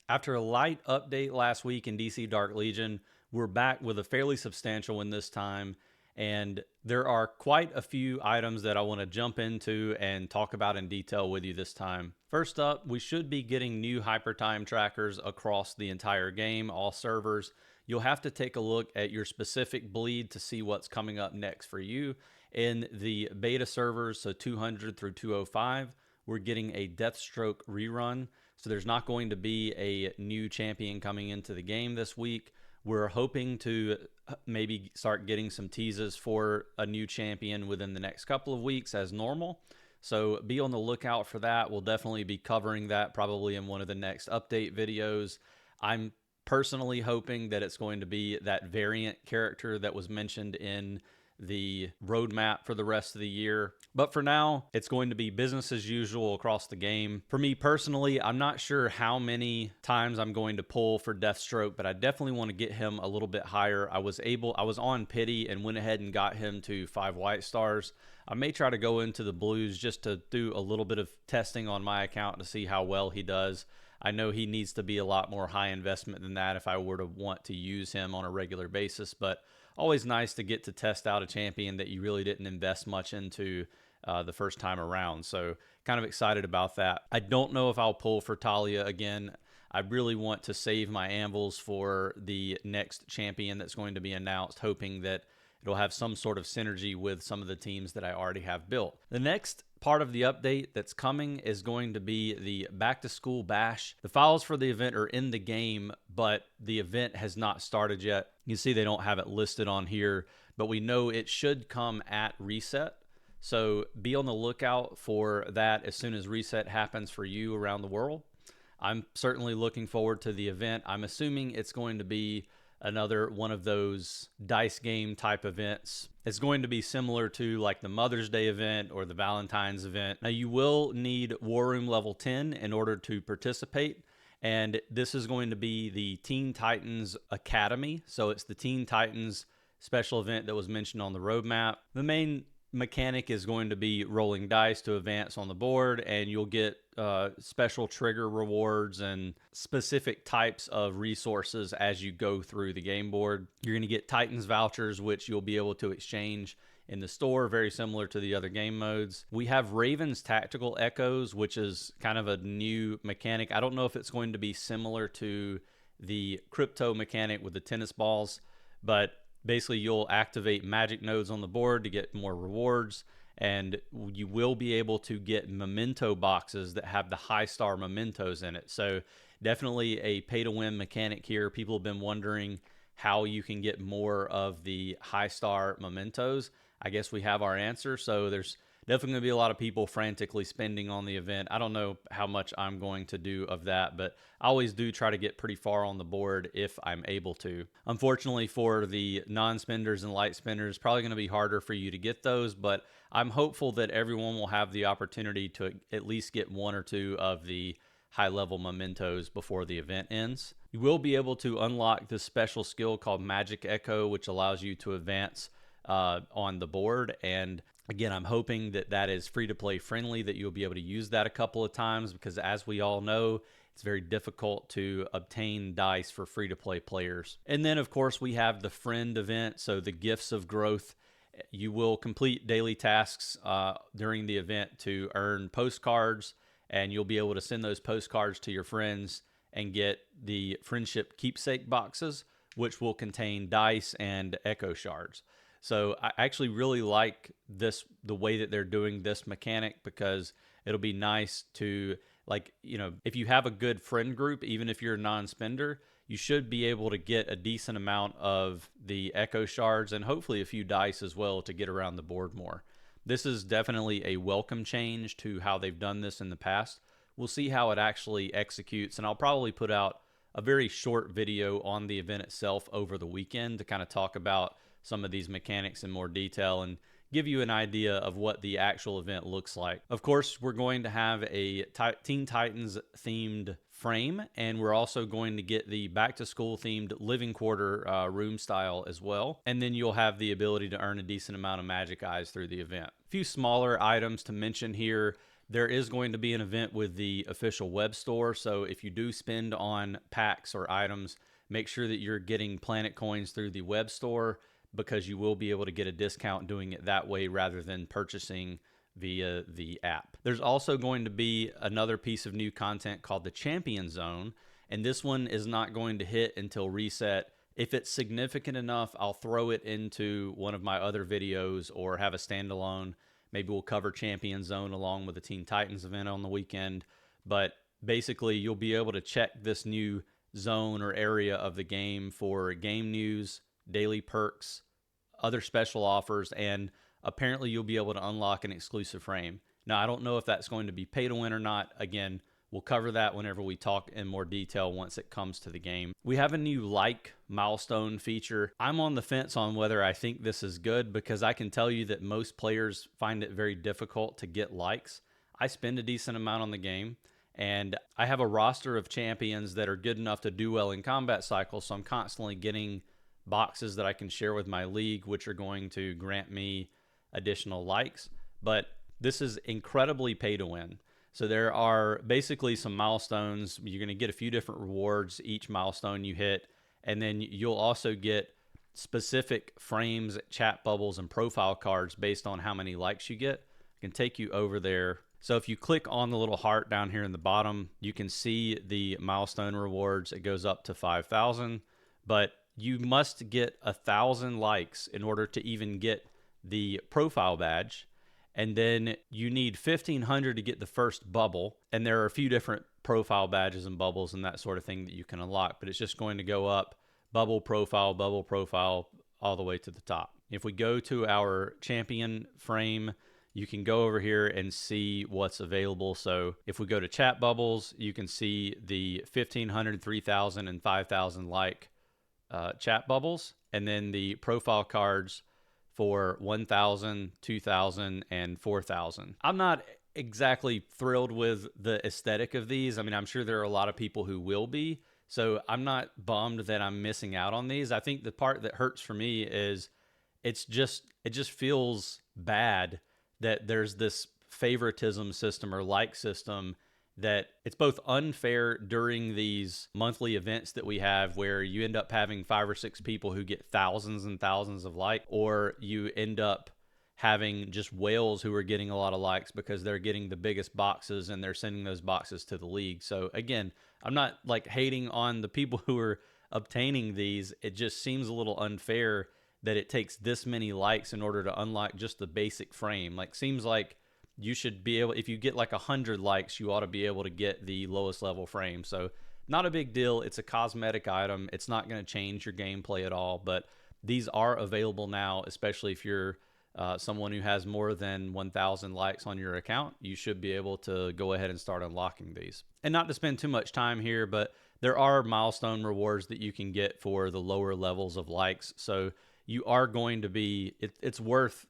After a light update last week in DC Dark Legion, we're back with a fairly substantial one this time. And there are quite a few items that I want to jump into and talk about in detail with you this time. First up, we should be getting new hyper time trackers across the entire game, all servers. You'll have to take a look at your specific bleed to see what's coming up next for you. In the beta servers, so 200 through 205, we're getting a Deathstroke rerun. So there's not going to be a new champion coming into the game this week. We're hoping to maybe start getting some teases for a new champion within the next couple of weeks as normal. So be on the lookout for that. We'll definitely be covering that probably in one of the next update videos. I'm personally hoping that it's going to be that variant character that was mentioned in the roadmap for the rest of the year. But for now, it's going to be business as usual across the game. For me personally, I'm not sure how many times I'm going to pull for Deathstroke, but I definitely want to get him a little bit higher. I was on pity and went ahead and got him to 5 white stars. I may try to go into the blues just to do a little bit of testing on my account to see how well he does. I know he needs to be a lot more high investment than that if I were to want to use him on a regular basis, but always nice to get to test out a champion that you really didn't invest much into the first time around. So kind of excited about that. I don't know if I'll pull for Talia again. I really want to save my anvils for the next champion that's going to be announced, hoping that it'll have some sort of synergy with some of the teams that I already have built. The next part of the update that's coming is going to be the back to school bash. The files for the event are in the game, but the event has not started yet. You can see they don't have it listed on here, but we know it should come at reset. So be on the lookout for that as soon as reset happens for you around the world. I'm certainly looking forward to the event. I'm assuming it's going to be another one of those dice game type events. It's going to be similar to like the Mother's Day event or the Valentine's event. Now you will need War Room level 10 in order to participate. And this is going to be the Teen Titans Academy. So it's the Teen Titans special event that was mentioned on the roadmap. The main mechanic is going to be rolling dice to advance on the board, and you'll get special trigger rewards and specific types of resources as you go through the game board. You're going to get Titans vouchers, which you'll be able to exchange in the store, very similar to the other game modes. We have Raven's Tactical Echoes, which is kind of a new mechanic. I don't know if it's going to be similar to the crypto mechanic with the tennis balls, but basically you'll activate magic nodes on the board to get more rewards, and you will be able to get memento boxes that have the high star mementos in it. So definitely a pay to win mechanic here. People have been wondering how you can get more of the high star mementos. I guess we have our answer. So there's definitely going to be a lot of people frantically spending on the event. I don't know how much I'm going to do of that, but I always do try to get pretty far on the board if I'm able to. Unfortunately for the non-spenders and light spenders, probably going to be harder for you to get those, but I'm hopeful that everyone will have the opportunity to at least get one or two of the high-level mementos before the event ends. You will be able to unlock this special skill called Magic Echo, which allows you to advance on the board. And again, I'm hoping that that is free-to-play friendly, that you'll be able to use that a couple of times, because as we all know, it's very difficult to obtain dice for free-to-play players. And then, of course, we have the friend event, so the Gifts of Growth. You will complete daily tasks during the event to earn postcards, and you'll be able to send those postcards to your friends and get the friendship keepsake boxes, which will contain dice and echo shards. So I actually really like the way that they're doing this mechanic, because it'll be nice to, like, you know, if you have a good friend group, even if you're a non-spender, you should be able to get a decent amount of the echo shards and hopefully a few dice as well to get around the board more. This is definitely a welcome change to how they've done this in the past. We'll see how it actually executes, and I'll probably put out a very short video on the event itself over the weekend to kind of talk about some of these mechanics in more detail and give you an idea of what the actual event looks like. Of course, we're going to have a Teen Titans themed frame, and we're also going to get the back to school themed living quarter room style as well. And then you'll have the ability to earn a decent amount of magic eyes through the event. A few smaller items to mention here. there is going to be an event with the official web store. So if you do spend on packs or items, make sure that you're getting Planet Coins through the web store, because you will be able to get a discount doing it that way rather than purchasing via the app. There's also going to be another piece of new content called the Champion Zone, and this one is not going to hit until reset. If it's significant enough, I'll throw it into one of my other videos or have a standalone. Maybe we'll cover Champion Zone along with the Teen Titans event on the weekend. But basically, you'll be able to check this new zone or area of the game for game news, daily perks, other special offers, and apparently you'll be able to unlock an exclusive frame. Now, I don't know if that's going to be pay to win or not. Again, we'll cover that whenever we talk in more detail once it comes to the game. We have a new like milestone feature. I'm on the fence on whether I think this is good, because I can tell you that most players find it very difficult to get likes. I spend a decent amount on the game, and I have a roster of champions that are good enough to do well in combat cycles, so I'm constantly getting boxes that I can share with my league, which are going to grant me additional likes. But this is incredibly pay to win. So there are basically some milestones. You're going to get a few different rewards each milestone you hit, and then you'll also get specific frames, chat bubbles, and profile cards based on how many likes you get. I can take you over there. So if you click on the little heart down here in the bottom, you can see the milestone rewards. It goes up to 5,000, but you must get 1,000 likes in order to even get the profile badge. And then you need 1,500 to get the first bubble. And there are a few different profile badges and bubbles and that sort of thing that you can unlock, but it's just going to go up bubble, profile, all the way to the top. If we go to our champion frame, you can go over here and see what's available. So if we go to chat bubbles, you can see the 1,500, 3,000, and 5,000 like chat bubbles. And then the profile cards for 1,000, 2,000, and 4,000. I'm not exactly thrilled with the aesthetic of these. I mean, I'm sure there are a lot of people who will be, so I'm not bummed that I'm missing out on these. I think the part that hurts for me is it just feels bad that there's this favoritism system or like system, that it's both unfair during these monthly events that we have, where you end up having 5 or 6 people who get thousands and thousands of likes, or you end up having just whales who are getting a lot of likes because they're getting the biggest boxes and they're sending those boxes to the league. So again, I'm not like hating on the people who are obtaining these. It just seems a little unfair that it takes this many likes in order to unlock just the basic frame. Like, seems like you should be able, if you get like 100 likes, you ought to be able to get the lowest level frame. So not a big deal. It's a cosmetic item. It's not going to change your gameplay at all, but these are available now, especially if you're someone who has more than 1,000 likes on your account. You should be able to go ahead and start unlocking these. And not to spend too much time here, but there are milestone rewards that you can get for the lower levels of likes. So you are going to be, it's worth,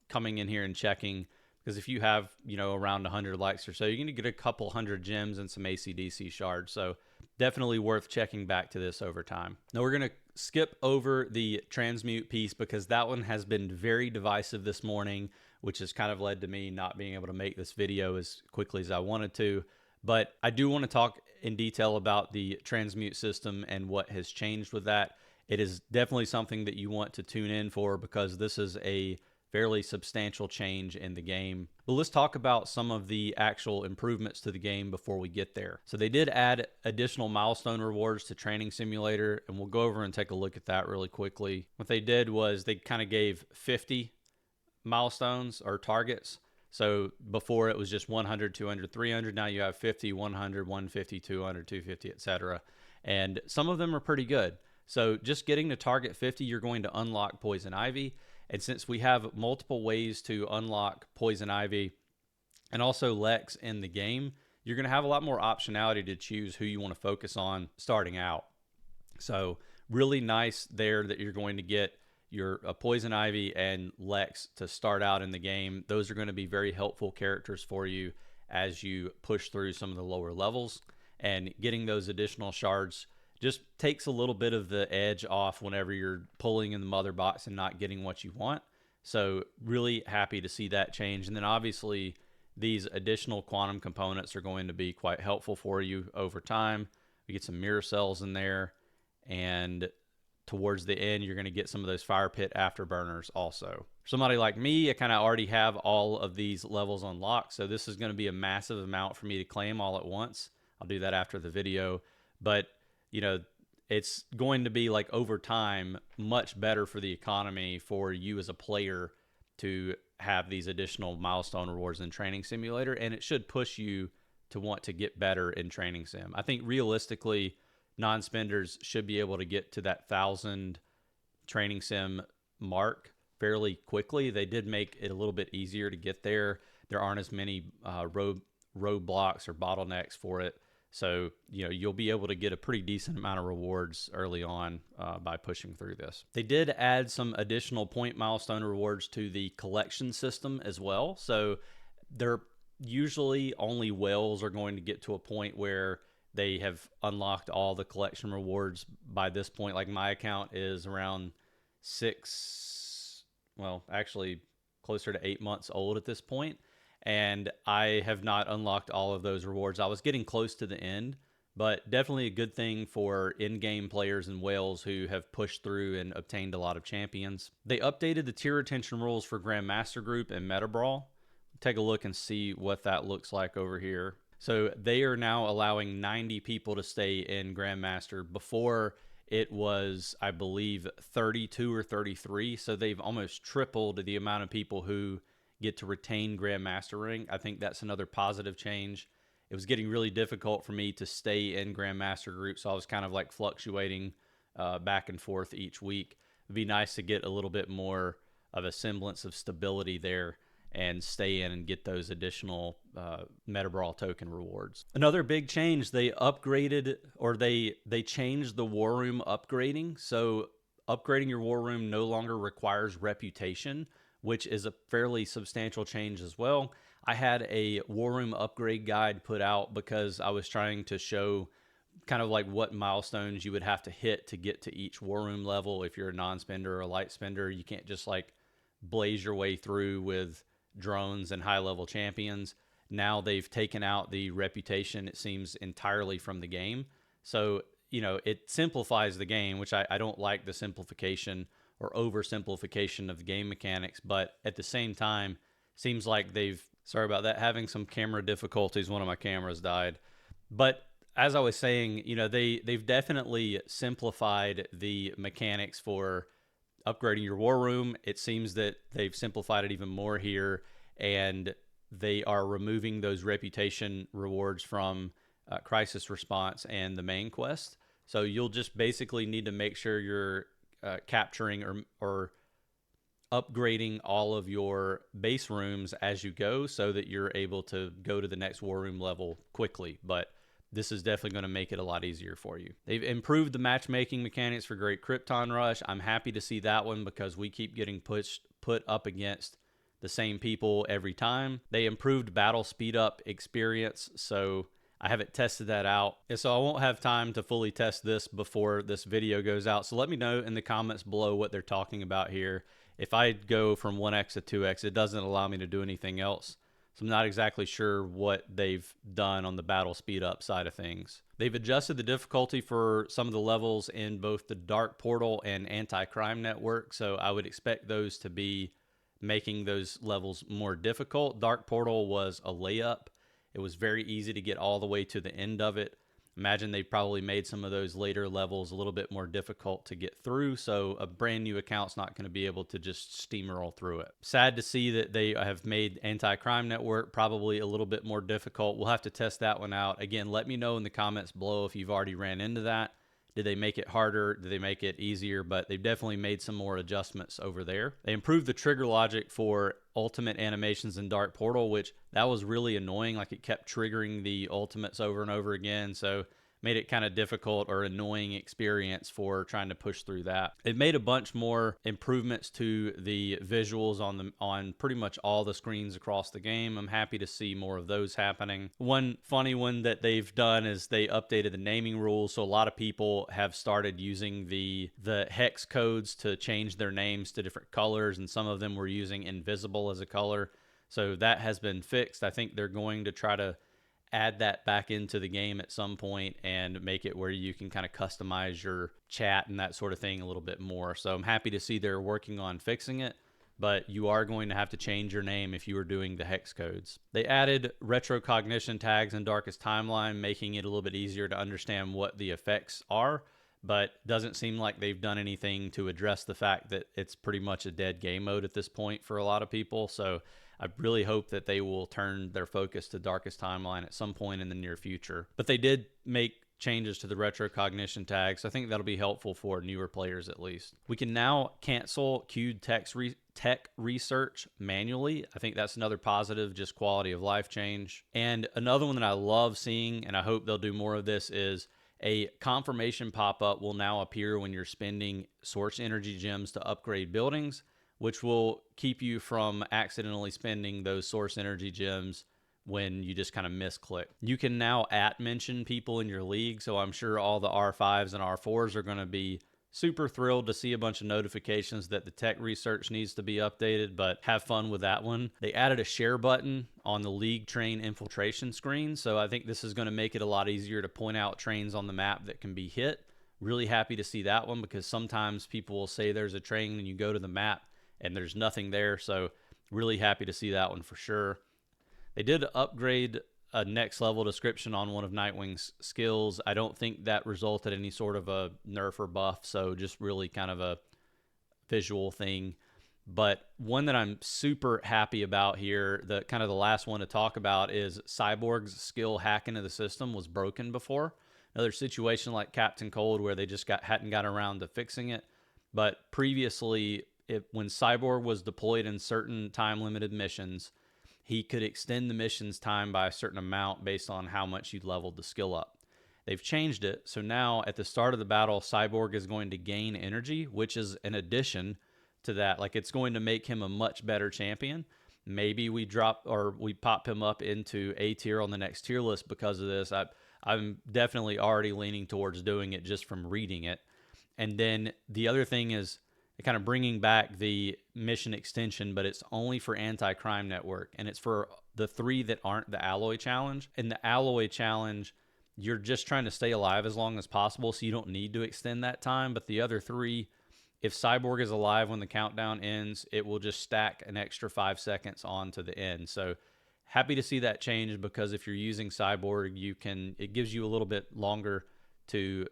coming in here and checking, because if you have, around 100 likes or so, you're going to get a couple hundred gems and some AC/DC shards. So definitely worth checking back to this over time. Now we're going to skip over the transmute piece, because that one has been very divisive this morning, which has kind of led to me not being able to make this video as quickly as I wanted to. But I do want to talk in detail about the transmute system and what has changed with that. It is definitely something that you want to tune in for, because this is a fairly substantial change in the game. But let's talk about some of the actual improvements to the game before we get there. So they did add additional milestone rewards to Training Simulator, and we'll go over and take a look at that really quickly. What they did was they kind of gave 50 milestones or targets. So before it was just 100, 200, 300. Now you have 50, 100, 150, 200, 250, etc. And some of them are pretty good. So just getting to target 50, you're going to unlock Poison Ivy. And since we have multiple ways to unlock Poison Ivy and also Lex in the game, you're going to have a lot more optionality to choose who you want to focus on starting out. So really nice there that you're going to get your Poison Ivy and Lex to start out in the game. Those are going to be very helpful characters for you as you push through some of the lower levels. And getting those additional shards just takes a little bit of the edge off whenever you're pulling in the mother box and not getting what you want. So really happy to see that change. And then obviously these additional quantum components are going to be quite helpful for you over time. We get some mirror cells in there, and towards the end, you're going to get some of those fire pit afterburners also. For somebody like me, I kind of already have all of these levels unlocked, so this is going to be a massive amount for me to claim all at once. I'll do that after the video, but you know, it's going to be like over time much better for the economy for you as a player to have these additional milestone rewards in Training Simulator, and it should push you to want to get better in Training Sim. I think realistically, non-spenders should be able to get to that 1,000 Training Sim mark fairly quickly. They did make it a little bit easier to get there. There aren't as many roadblocks or bottlenecks for it. So, you know, you'll be able to get a pretty decent amount of rewards early on by pushing through this. They did add some additional point milestone rewards to the collection system as well. So they're usually only whales are going to get to a point where they have unlocked all the collection rewards by this point. Like my account is around actually closer to 8 months old at this point. And I have not unlocked all of those rewards. I was getting close to the end, but definitely a good thing for in-game players and whales who have pushed through and obtained a lot of champions. They updated the tier retention rules for Grandmaster Group and Meta Brawl. Take a look and see what that looks like over here. So they are now allowing 90 people to stay in Grandmaster. Before it was, I believe, 32 or 33. So they've almost tripled the amount of people who get to retain Grandmaster rank. I think that's another positive change. It was getting really difficult for me to stay in Grandmaster Group, so I was kind of like fluctuating back and forth each week. It'd be nice to get a little bit more of a semblance of stability there and stay in and get those additional Meta Brawl token rewards. Another big change, they upgraded, or they changed the War Room upgrading. So upgrading your War Room no longer requires reputation, which is a fairly substantial change as well. I had a War Room upgrade guide put out because I was trying to show kind of like what milestones you would have to hit to get to each War Room level. If you're a non-spender or a light spender, you can't just like blaze your way through with drones and high-level champions. Now they've taken out the reputation, it seems, entirely from the game. So, you know, it simplifies the game, which I don't like the simplification or oversimplification of the game mechanics, but at the same time, seems like sorry about that, having some camera difficulties. One of my cameras died. But as I was saying, you know, they've definitely simplified the mechanics for upgrading your War Room. It seems that they've simplified it even more here, and they are removing those reputation rewards from Crisis Response and the main quest. So you'll just basically need to make sure you're capturing or upgrading all of your base rooms as you go so that you're able to go to the next War Room level quickly. But this is definitely going to make it a lot easier for you. They've improved the matchmaking mechanics for Great Krypton Rush. I'm happy to see that one because we keep getting put up against the same people every time. They improved battle speed up experience, so I haven't tested that out. And so I won't have time to fully test this before this video goes out. So let me know in the comments below what they're talking about here. If I go from 1x to 2x, it doesn't allow me to do anything else. So I'm not exactly sure what they've done on the battle speed up side of things. They've adjusted the difficulty for some of the levels in both the Dark Portal and Anti-Crime Network. So I would expect those to be making those levels more difficult. Dark Portal was a layup. It was very easy to get all the way to the end of it. Imagine they probably made some of those later levels a little bit more difficult to get through, so a brand new account's not going to be able to just steamroll through it. Sad to see that they have made Anti-Crime Network probably a little bit more difficult. We'll have to test that one out. Again, let me know in the comments below if you've already ran into that. Did they make it harder? Did they make it easier? But they've definitely made some more adjustments over there. They improved the trigger logic for ultimate animations in Dark Portal, which that was really annoying. Like it kept triggering the ultimates over and over again. So made it kind of difficult or annoying experience for trying to push through that. It made a bunch more improvements to the visuals on pretty much all the screens across the game. I'm happy to see more of those happening. One funny one that they've done is they updated the naming rules. So a lot of people have started using the hex codes to change their names to different colors, and some of them were using invisible as a color. So that has been fixed. I think they're going to try to add that back into the game at some point and make it where you can kind of customize your chat and that sort of thing a little bit more. So I'm happy to see they're working on fixing it, but you are going to have to change your name if you were doing the hex codes. They added retrocognition tags in Darkest Timeline, making it a little bit easier to understand what the effects are, but doesn't seem like they've done anything to address the fact that it's pretty much a dead game mode at this point for a lot of people. So I really hope that they will turn their focus to Darkest Timeline at some point in the near future. But they did make changes to the retrocognition tags. I think that'll be helpful for newer players at least. We can now cancel queued tech research manually. I think that's another positive, just quality of life change. And another one that I love seeing, and I hope they'll do more of this, is a confirmation pop-up will now appear when you're spending source energy gems to upgrade buildings, which will keep you from accidentally spending those source energy gems when you just kind of misclick. You can now mention people in your league, so I'm sure all the R5s and R4s are going to be super thrilled to see a bunch of notifications that the tech research needs to be updated, but have fun with that one. They added a share button on the league train infiltration screen, so I think this is going to make it a lot easier to point out trains on the map that can be hit. Really happy to see that one, because sometimes people will say there's a train and you go to the map and there's nothing there. So really happy to see that one for sure. They did upgrade a next level description on one of Nightwing's skills. I don't think that resulted in any sort of a nerf or buff, so just really kind of a visual thing. But one that I'm super happy about here, the kind of the last one to talk about, is Cyborg's skill hack into the system was broken before. Another situation like Captain Cold where they just hadn't got around to fixing it. But previously, when Cyborg was deployed in certain time-limited missions, he could extend the mission's time by a certain amount based on how much you'd leveled the skill up. They've changed it, so now at the start of the battle, Cyborg is going to gain energy, which is an addition to that. Like, it's going to make him a much better champion. Maybe we pop him up into A tier on the next tier list because of this. I'm definitely already leaning towards doing it just from reading it. And then the other thing is kind of bringing back the mission extension, but it's only for Anti-Crime Network, and it's for the 3 that aren't the Alloy Challenge. In the Alloy Challenge, you're just trying to stay alive as long as possible, so you don't need to extend that time. But the other 3, if Cyborg is alive when the countdown ends, it will just stack an extra 5 seconds on to the end. So happy to see that change, because if you're using Cyborg, it gives you a little bit longer to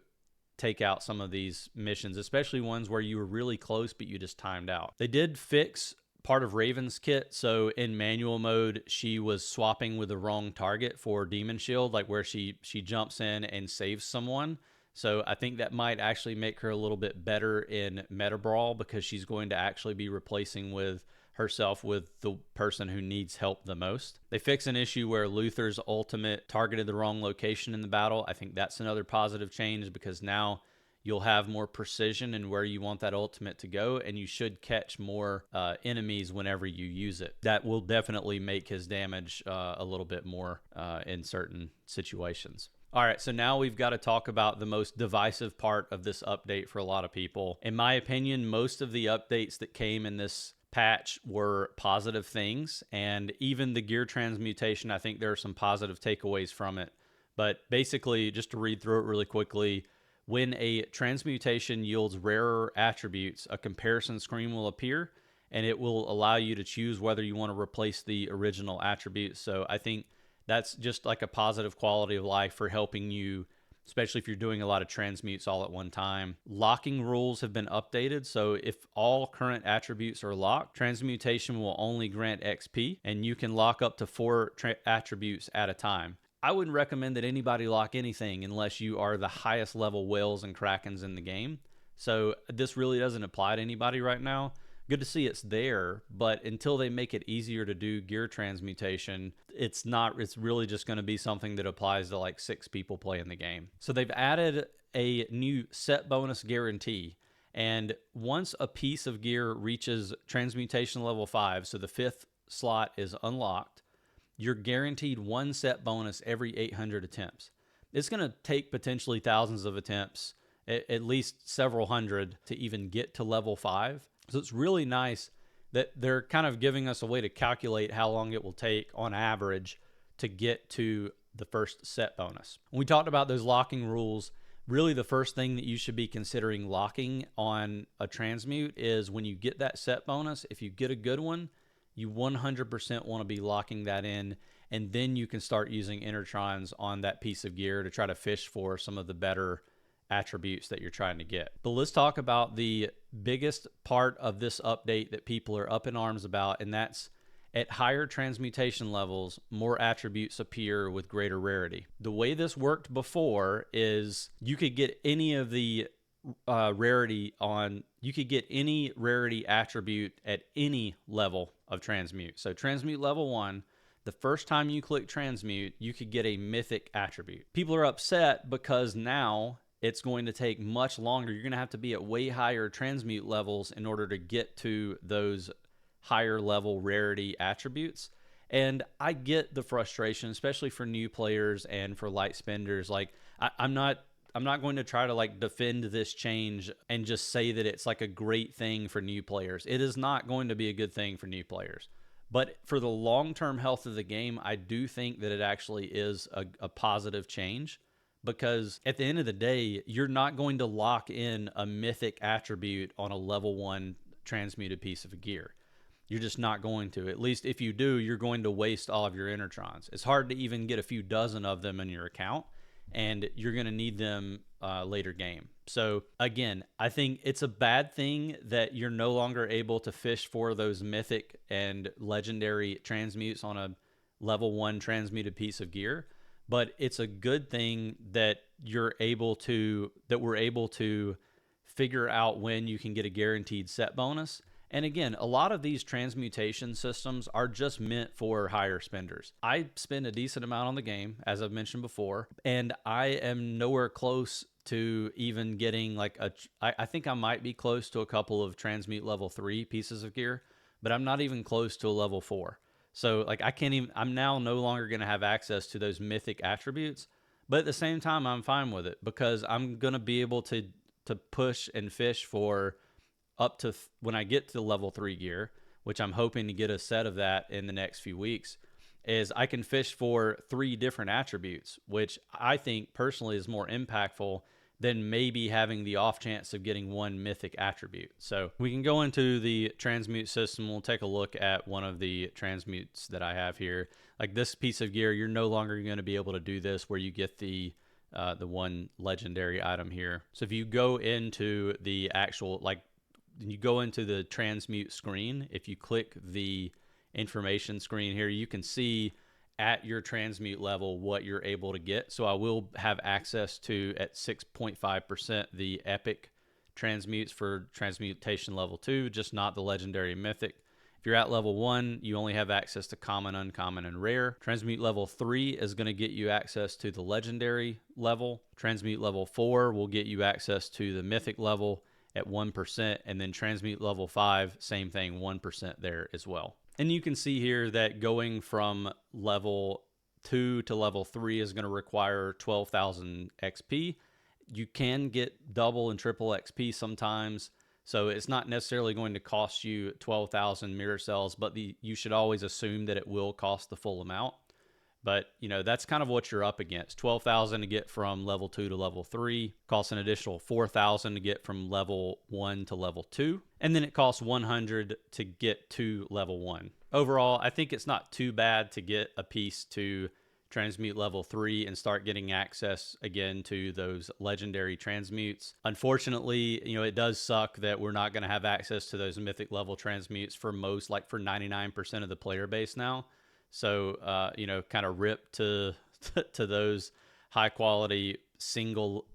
take out some of these missions, especially ones where you were really close but you just timed out. They did fix part of Raven's kit, so in manual mode she was swapping with the wrong target for Demon Shield, like where she jumps in and saves someone. So I think that might actually make her a little bit better in Meta Brawl, because she's going to actually be replacing herself with the person who needs help the most. They fix an issue where Luther's ultimate targeted the wrong location in the battle. I think that's another positive change, because now you'll have more precision in where you want that ultimate to go, and you should catch more enemies whenever you use it. That will definitely make his damage a little bit more in certain situations. All right, so now we've got to talk about the most divisive part of this update for a lot of people. In my opinion, most of the updates that came in this patch were positive things, and even the gear transmutation, I think there are some positive takeaways from it. But basically, just to read through it really quickly, when a transmutation yields rarer attributes, a comparison screen will appear, and it will allow you to choose whether you want to replace the original attributes. So I think that's just like a positive quality of life for helping you, especially if you're doing a lot of transmutes all at one time. Locking rules have been updated, so if all current attributes are locked, transmutation will only grant XP, and you can lock up to 4 attributes at a time. I wouldn't recommend that anybody lock anything unless you are the highest level whales and krakens in the game. So this really doesn't apply to anybody right now. Good to see it's there, but until they make it easier to do gear transmutation, it's really just going to be something that applies to like 6 people playing the game. So they've added a new set bonus guarantee, and once a piece of gear reaches transmutation level 5, so the 5th slot is unlocked, you're guaranteed 1 set bonus every 800 attempts. It's going to take potentially thousands of attempts, at least several hundred, to even get to level 5. So it's really nice that they're kind of giving us a way to calculate how long it will take on average to get to the first set bonus. When we talked about those locking rules, really the first thing that you should be considering locking on a transmute is when you get that set bonus, if you get a good one, you 100% want to be locking that in, and then you can start using Intertrons on that piece of gear to try to fish for some of the better attributes that you're trying to get. But let's talk about the biggest part of this update that people are up in arms about, and that's at higher transmutation levels, more attributes appear with greater rarity. The way this worked before is you could get any of the you could get any rarity attribute at any level of transmute. So transmute level 1, the first time you click transmute, you could get a mythic attribute. People are upset because now it's going to take much longer. You're going to have to be at way higher transmute levels in order to get to those higher level rarity attributes. And I get the frustration, especially for new players and for light spenders. Like I'm not going to try to like defend this change and just say that it's like a great thing for new players. It is not going to be a good thing for new players. But for the long-term health of the game, I do think that it actually is a positive change, because at the end of the day, you're not going to lock in a mythic attribute on a level 1 transmuted piece of gear. You're just not going to. At least if you do, you're going to waste all of your Intertrons. It's hard to even get a few dozen of them in your account, and you're going to need them later game. So again, I think it's a bad thing that you're no longer able to fish for those mythic and legendary transmutes on a level 1 transmuted piece of gear, but it's a good thing that we're able to figure out when you can get a guaranteed set bonus. And again, a lot of these transmutation systems are just meant for higher spenders. I spend a decent amount on the game, as I've mentioned before, and I am nowhere close to even getting like I think I might be close to a couple of transmute level 3 pieces of gear, but I'm not even close to a level 4. So like I'm now no longer going to have access to those mythic attributes, but at the same time, I'm fine with it because I'm going to be able to push and fish for up to when I get to level 3 gear, which I'm hoping to get a set of that in the next few weeks, is I can fish for 3 different attributes, which I think personally is more impactful than maybe having the off chance of getting 1 mythic attribute. So we can go into the transmute system. We'll take a look at one of the transmutes that I have here. Like this piece of gear, you're no longer going to be able to do this where you get the 1 legendary item here. So if you go into the actual, like you go into the transmute screen, if you click the information screen here, you can see at your transmute level what you're able to get. So I will have access to, at 6.5%, the epic transmutes for transmutation level 2, just not the legendary mythic. If you're at level 1, you only have access to common, uncommon, and rare. Transmute level 3 is going to get you access to the legendary level. Transmute level 4 will get you access to the mythic level at 1%, and then transmute level 5, same thing, 1% there as well. And you can see here that going from level 2 to level 3 is going to require 12,000 XP. You can get double and triple XP sometimes, so it's not necessarily going to cost you 12,000 mirror cells, but you should always assume that it will cost the full amount. But, that's kind of what you're up against. 12,000 to get from level 2 to level 3, costs an additional 4,000 to get from level 1 to level 2, and then it costs 100 to get to level 1. Overall, I think it's not too bad to get a piece to transmute level 3 and start getting access again to those legendary transmutes. Unfortunately, it does suck that we're not going to have access to those mythic level transmutes for most, like for 99% of the player base now. So, kind of rip to those high quality single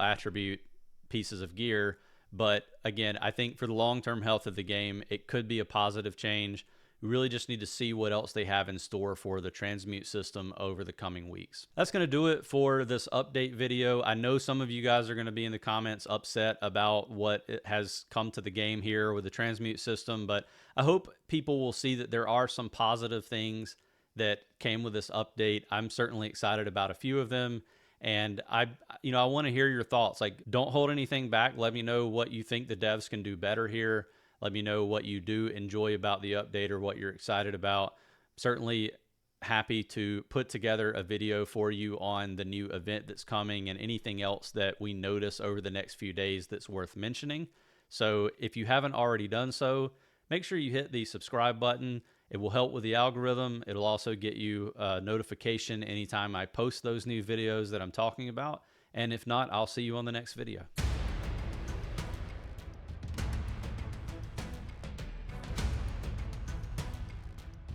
attribute pieces of gear. But again, I think for the long-term health of the game, it could be a positive change. We really just need to see what else they have in store for the transmute system over the coming weeks. That's going to do it for this update video. I know some of you guys are going to be in the comments upset about what has come to the game here with the transmute system, but I hope people will see that there are some positive things that came with this update. I'm certainly excited about a few of them. And I want to hear your thoughts. Like, don't hold anything back. Let me know what you think the devs can do better here. Let me know what you do enjoy about the update or what you're excited about. Certainly happy to put together a video for you on the new event that's coming and anything else that we notice over the next few days that's worth mentioning. So if you haven't already done so, make sure you hit the subscribe button. It will help with the algorithm. It'll also get you a notification anytime I post those new videos that I'm talking about. And if not, I'll see you on the next video.